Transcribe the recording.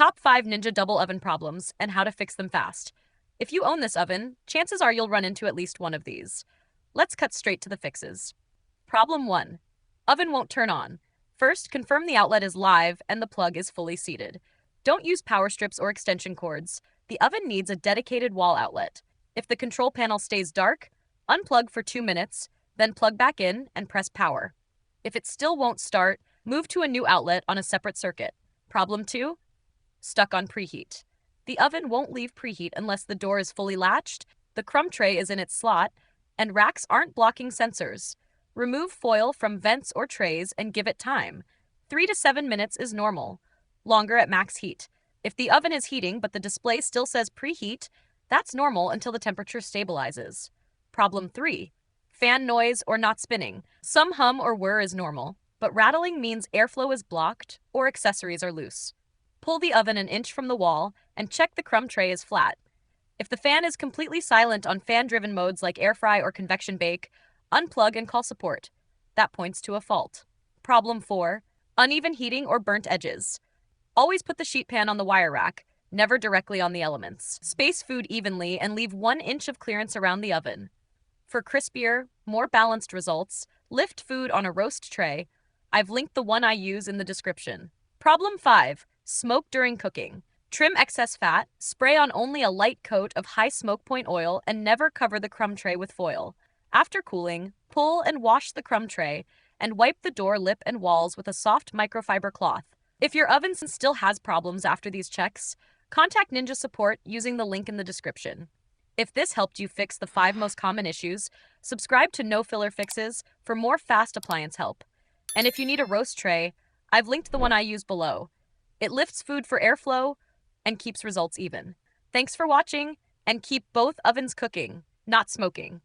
Top 5 Ninja Double Oven Problems and How to Fix Them Fast. If you own this oven, chances are you'll run into at least one of these. Let's cut straight to the fixes. Problem 1. Oven won't turn on. First, confirm the outlet is live and the plug is fully seated. Don't use power strips or extension cords. The oven needs a dedicated wall outlet. If the control panel stays dark, unplug for 2 minutes, then plug back in and press power. If it still won't start, move to a new outlet on a separate circuit. Problem 2. Stuck on preheat. The oven won't leave preheat unless the door is fully latched, the crumb tray is in its slot, and racks aren't blocking sensors. Remove foil from vents or trays and give it time. 3 to 7 minutes is normal. Longer at max heat. If the oven is heating but the display still says preheat, that's normal until the temperature stabilizes. Problem 3. Fan noise or not spinning. Some hum or whir is normal, but rattling means airflow is blocked or accessories are loose. Pull the oven an inch from the wall and check the crumb tray is flat. If the fan is completely silent on fan-driven modes like air fry or convection bake, unplug and call support. That points to a fault. Problem 4. Uneven heating or burnt edges. Always put the sheet pan on the wire rack, never directly on the elements. Space food evenly and leave 1 inch of clearance around the oven. For crispier, more balanced results, lift food on a roast tray. I've linked the one I use in the description. Problem 5. Smoke during cooking. Trim excess fat, spray on only a light coat of high smoke point oil, and never cover the crumb tray with foil. After cooling, pull and wash the crumb tray, and wipe the door lip and walls with a soft microfiber cloth. If your oven still has problems after these checks, contact Ninja Support using the link in the description. If this helped you fix the 5 most common issues, subscribe to No Filler Fixes for more fast appliance help. And if you need a roast tray, I've linked the one I use below. It lifts food for airflow and keeps results even. Thanks for watching, and keep both ovens cooking, not smoking.